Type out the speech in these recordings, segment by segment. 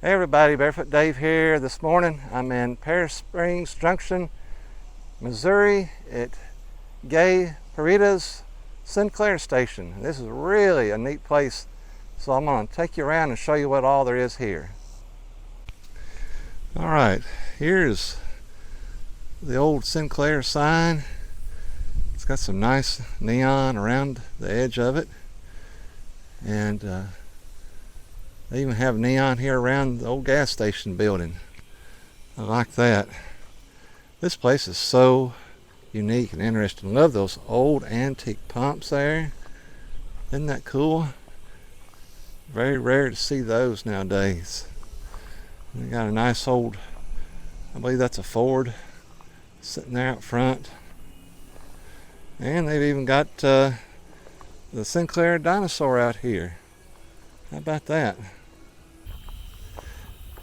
Hey everybody, Barefoot Dave here. This morning I'm in Paris Spings Junction, Missouri at Gay Parita Filling Station. This is really a neat place, so I'm going to take you around and show you what all there is here. Alright, here's the old Sinclair sign. It's got some nice neon around the edge of it, and they even have neon here around the old gas station building. I like that. This place is so unique and interesting. Love those old antique pumps there. Isn't that cool? Very rare to see those nowadays. They got a nice old, I believe that's a Ford, sitting there out front. And they've even got the Sinclair dinosaur out here. How about that?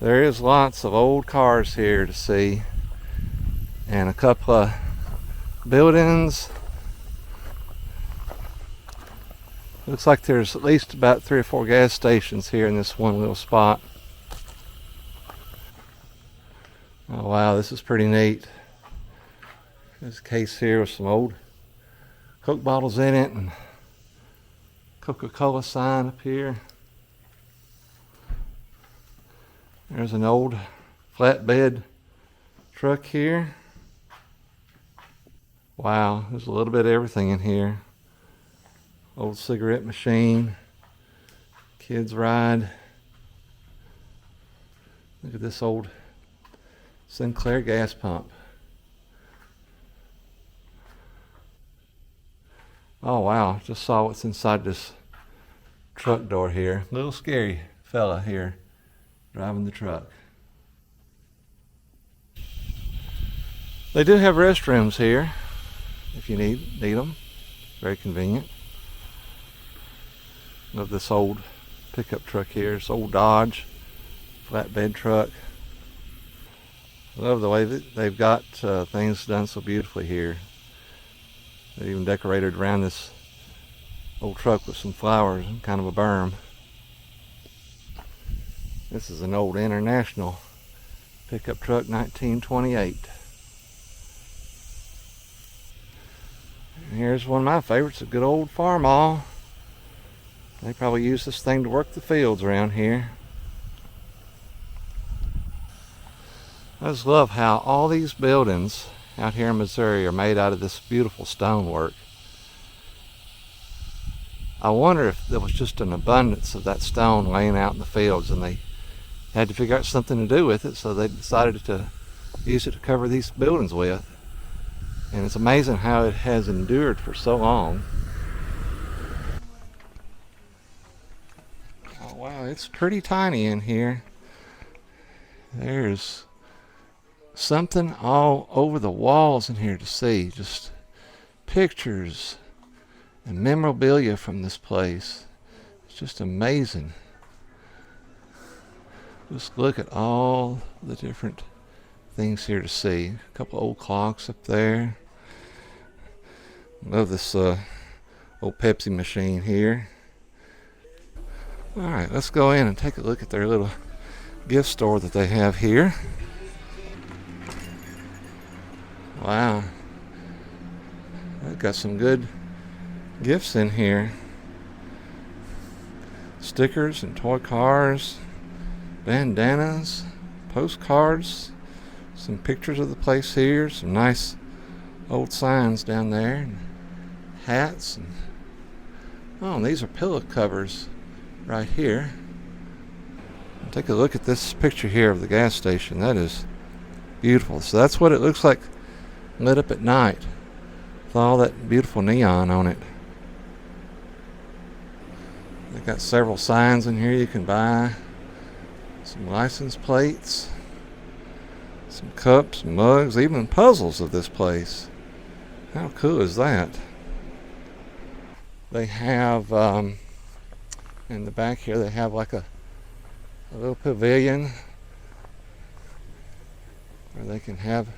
There is lots of old cars here to see, and a couple of buildings. Looks like there's at least about 3 or 4 gas stations here in this one little spot. Oh wow, this is pretty neat. There's a case here with some old Coke bottles in it, and Coca-Cola sign up here. There's an old flatbed truck here. Wow, there's a little bit of everything in here. Old cigarette machine, kids ride. Look at this old Sinclair gas pump. Oh wow, just saw what's inside this truck door here. Little scary fella here driving the truck. They do have restrooms here if you need them. Very convenient. Love this old pickup truck here. This old Dodge flatbed truck. Love the way that they've got things done so beautifully here. They even decorated around this old truck with some flowers and kind of a berm. This is an old International pickup truck, 1928. And here's one of my favorites, a good old farmall. They probably use this thing to work the fields around here. I just love how all these buildings out here in Missouri are made out of this beautiful stonework. I wonder if there was just an abundance of that stone laying out in the fields and they had to figure out something to do with it, so they decided to use it to cover these buildings with. And it's amazing how it has endured for so long. Oh wow, it's pretty tiny in here. There's something all over the walls in here to see. Just pictures and memorabilia from this place. It's just amazing. Just look at all the different things here to see. A couple old clocks up there. Love this old Pepsi machine here. Alright, let's go in and take a look at their little gift store that they have here. Wow. They've got some good gifts in here. Stickers and toy cars, bandanas, postcards, some pictures of the place here, some nice old signs down there, and hats, and these are pillow covers right here. Take a look at this picture here of the gas station. That is beautiful. So that's what it looks like lit up at night with all that beautiful neon on it. They've got several signs in here you can buy. Some license plates, some cups, mugs, even puzzles of this place. How cool is that? They have in the back here, they have like a little pavilion where they can have,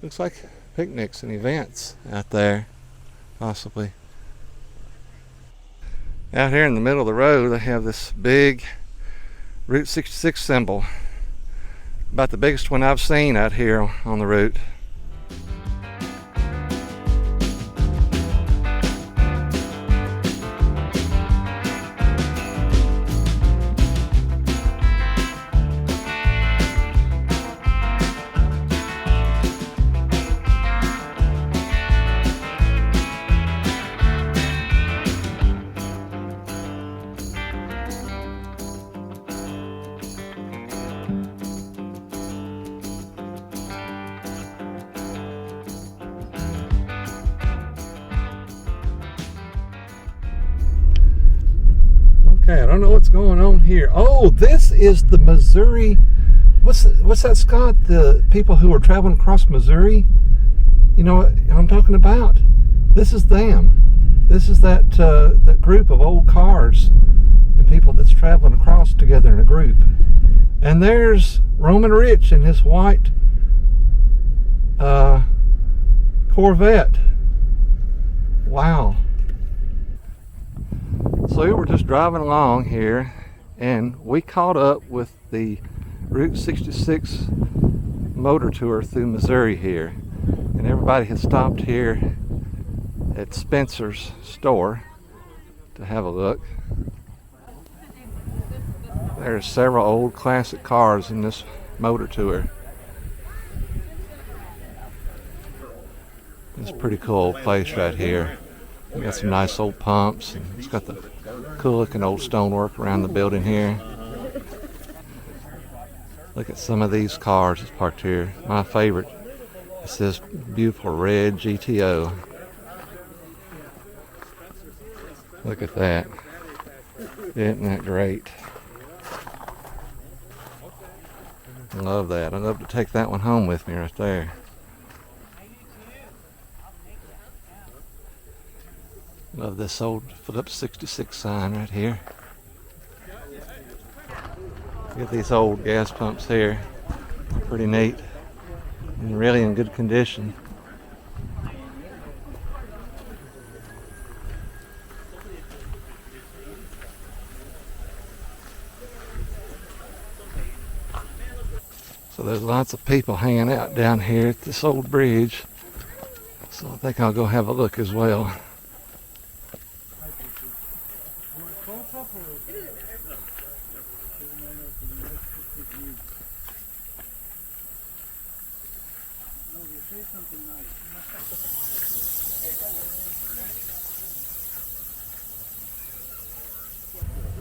looks like picnics and events out there, possibly. Out here in the middle of the road, they have this big Route 66 symbol. About the biggest one I've seen out here on the route. Okay, I don't know what's going on here. Oh, this is the Missouri. What's that, Scott? The people who are traveling across Missouri. You know what I'm talking about? This is them. This is that group of old cars and people that's traveling across together in a group. And there's Romin Rich and his white Corvette. Wow. So we were just driving along here and we caught up with the Route 66 motor tour through Missouri here. And everybody had stopped here at Spencer's store to have a look. There's several old classic cars in this motor tour. It's a pretty cool place right here. We got some nice old pumps, and it's got the cool looking old stonework around the building here. Look at some of these cars that's parked here. My favorite is this beautiful red GTO. Look at that. Isn't that great? I love that. I'd love to take that one home with me right there. Love this old Phillips 66 sign right here. Look at these old gas pumps here. Pretty neat and really in good condition. So there's lots of people hanging out down here at this old bridge. So I think I'll go have a look as well.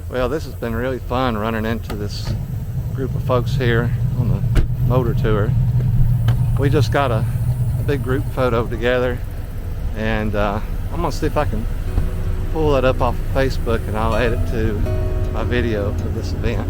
Well, this has been really fun running into this group of folks here on the motor tour. We just got a big group photo together, and I'm gonna see if I can pull that up off of Facebook and I'll add it to my video of this event.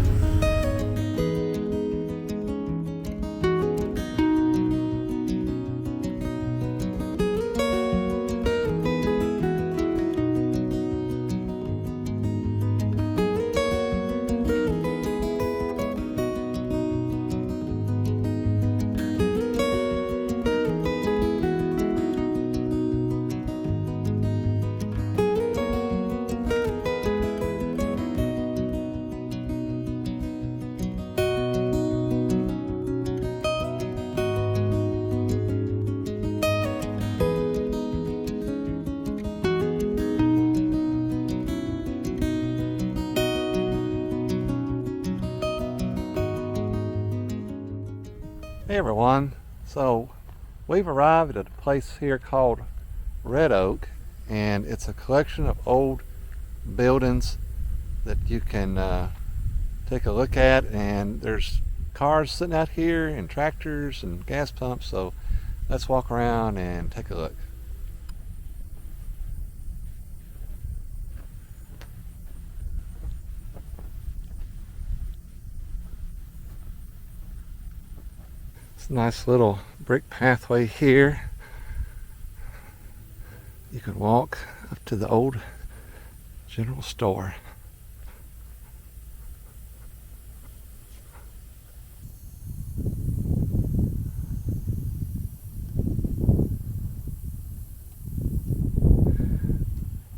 Hey everyone, so we've arrived at a place here called Red Oak, and it's a collection of old buildings that you can take a look at, and there's cars sitting out here and tractors and gas pumps, so let's walk around and take a look. It's a nice little brick pathway here. You can walk up to the old general store.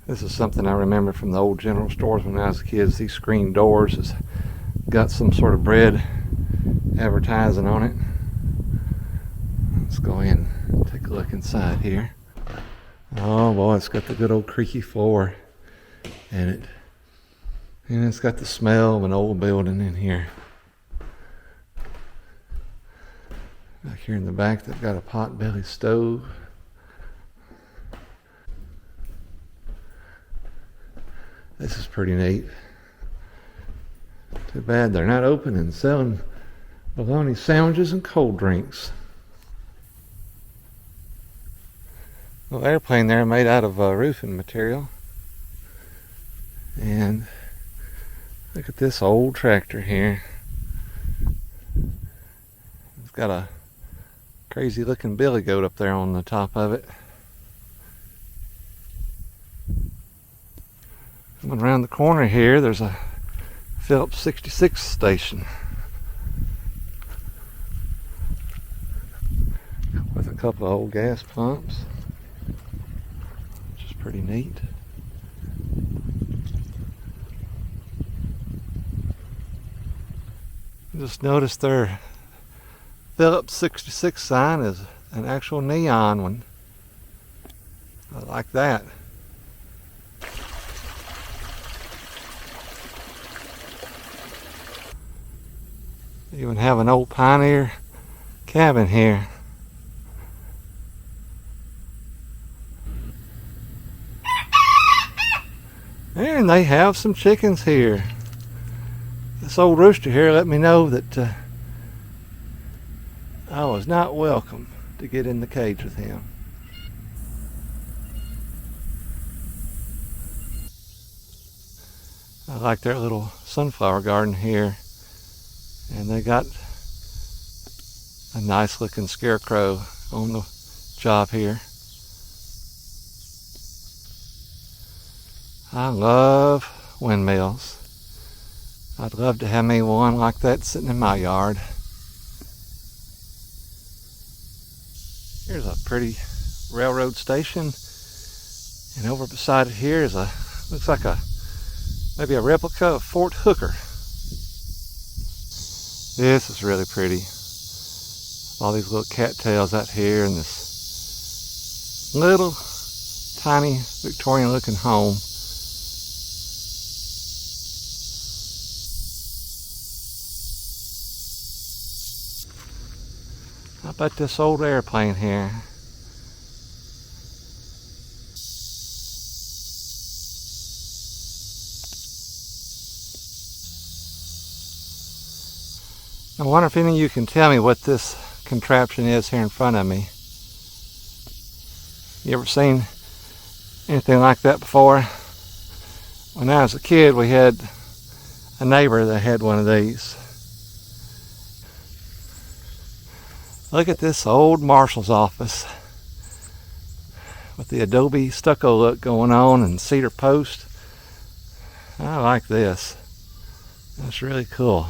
This is something I remember from the old general stores when I was a kid. These screen doors is got some sort of bread advertising on it. Let's go in and take a look inside here. Oh boy, it's got the good old creaky floor in it. And it's got the smell of an old building in here. Back here in the back, they've got a pot-belly stove. This is pretty neat. Too bad they're not open and selling bologna sandwiches and cold drinks. Little airplane there made out of roofing material. And look at this old tractor here. It's got a crazy looking billy goat up there on the top of it. Coming around the corner here, there's a Phillips 66 station with a couple of old gas pumps, which is pretty neat. Just noticed their Phillips 66 sign is an actual neon one. I like that. They even have an old pioneer cabin here. And they have some chickens here. This old rooster here let me know that I was not welcome to get in the cage with him. I like their little sunflower garden here. And they got a nice looking scarecrow on the job here. I love windmills. I'd love to have me one like that sitting in my yard. Here's a pretty railroad station, and over beside it here is looks like maybe a replica of Fort Hooker. This is really pretty. All these little cattails out here and this little tiny Victorian looking home. How about this old airplane here? I wonder if any of you can tell me what this contraption is here in front of me. You ever seen anything like that before? When I was a kid, we had a neighbor that had one of these. Look at this old marshal's office with the adobe stucco look going on and cedar post. I like this. That's really cool.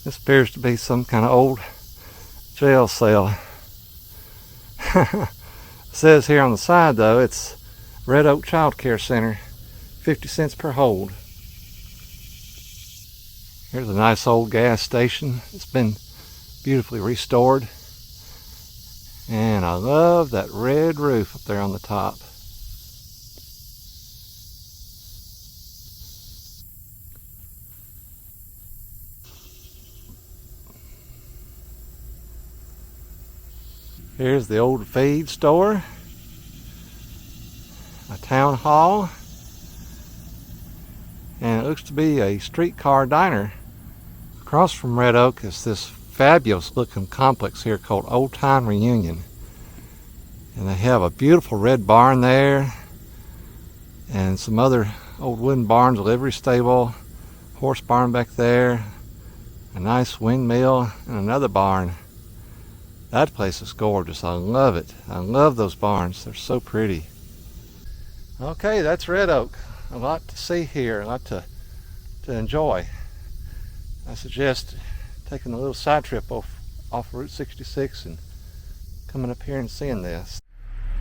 This appears to be some kind of old jail cell. It says here on the side though, it's Red Oak Child Care Center, 50 cents per hold. Here's a nice old gas station. It's been beautifully restored. And I love that red roof up there on the top. Here's the old feed store, a town hall, and it looks to be a streetcar diner. Across from Red Oak is this fabulous looking complex here called Old Time Reunion. And they have a beautiful red barn there and some other old wooden barns, a livery stable, horse barn back there, a nice windmill, and another barn. That place is gorgeous. I love it. I love those barns. They're so pretty. Okay, that's Red Oak. A lot to see here, a lot to enjoy. I suggest taking a little side trip off Route 66 and coming up here and seeing this.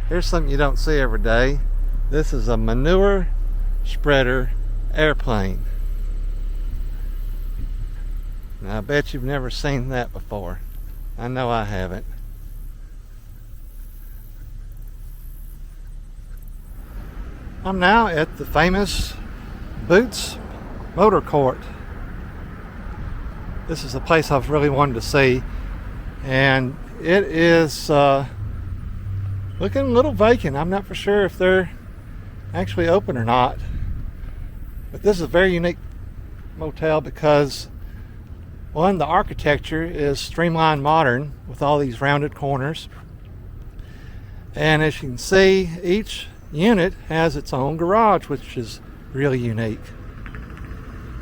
Here's something you don't see every day. This is a manure spreader airplane. Now, I bet you've never seen that before. I know I haven't. I'm now at the famous Boots Motor Court. This is a place I've really wanted to see, and it is looking a little vacant. I'm not for sure if they're actually open or not, but this is a very unique motel because, one, the architecture is streamlined modern with all these rounded corners, and as you can see, each unit has its own garage, which is really unique.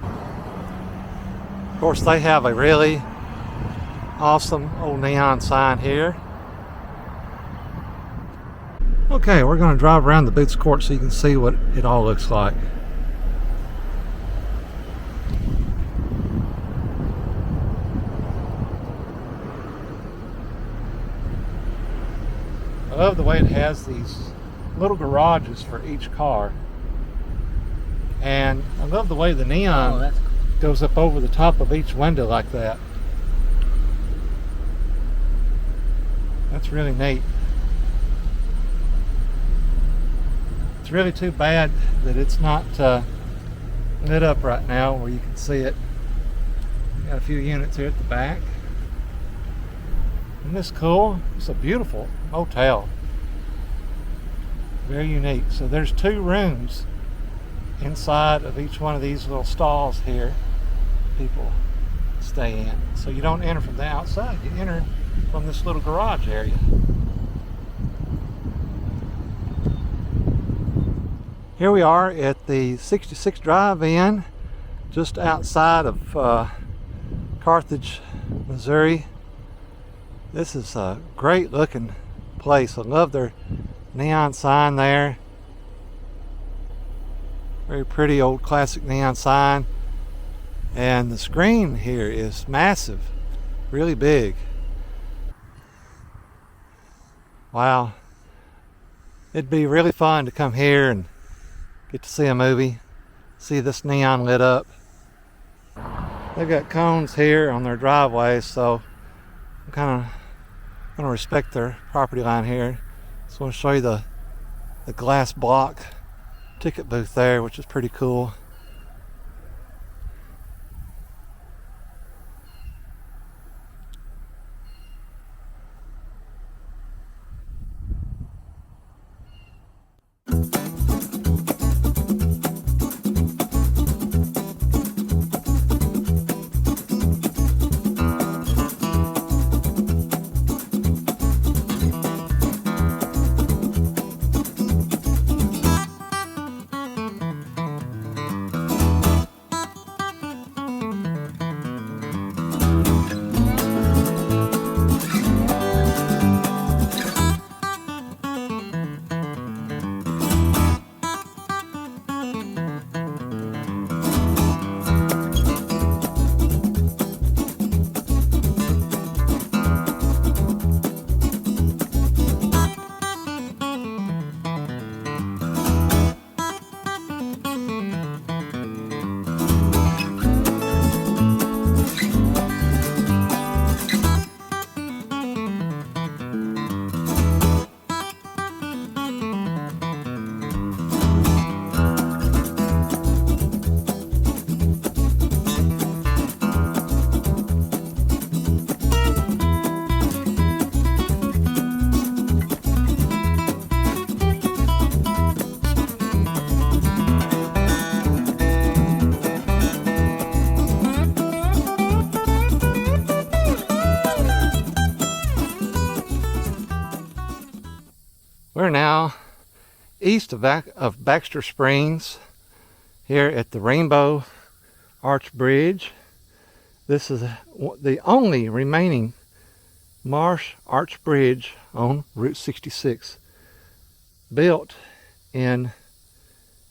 Of course, they have a really awesome old neon sign here. Okay, we're going to drive around the Boots Court so you can see what it all looks like. I love the way it has these little garages for each car, and I love the way the neon goes up over the top of each window like that. That's really neat. It's really too bad that it's not lit up right now where you can see it. Got a few units here at the back. Isn't this cool? It's a beautiful motel. Very unique. So there's 2 rooms inside of each one of these little stalls here people stay in. So you don't enter from the outside, you enter from this little garage area. Here we are at the 66 Drive-In, just outside of Carthage, Missouri. This is a great looking place. I love their neon sign there. Very pretty old classic neon sign. And the screen here is massive, really big. Wow. It'd be really fun to come here and get to see a movie, see this neon lit up. They've got cones here on their driveway, so I'm kind of going to respect their property line here. Just want to show you the glass block ticket booth there, which is pretty cool. We're now east of Baxter Springs, here at the Rainbow Arch Bridge. This is the only remaining marsh arch bridge on Route 66, built in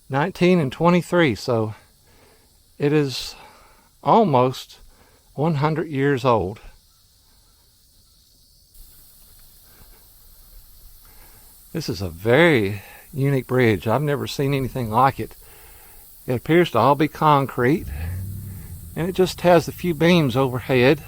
1923, so it is almost 100 years old. This is a very unique bridge. I've never seen anything like it. It appears to all be concrete, And it just has a few beams overhead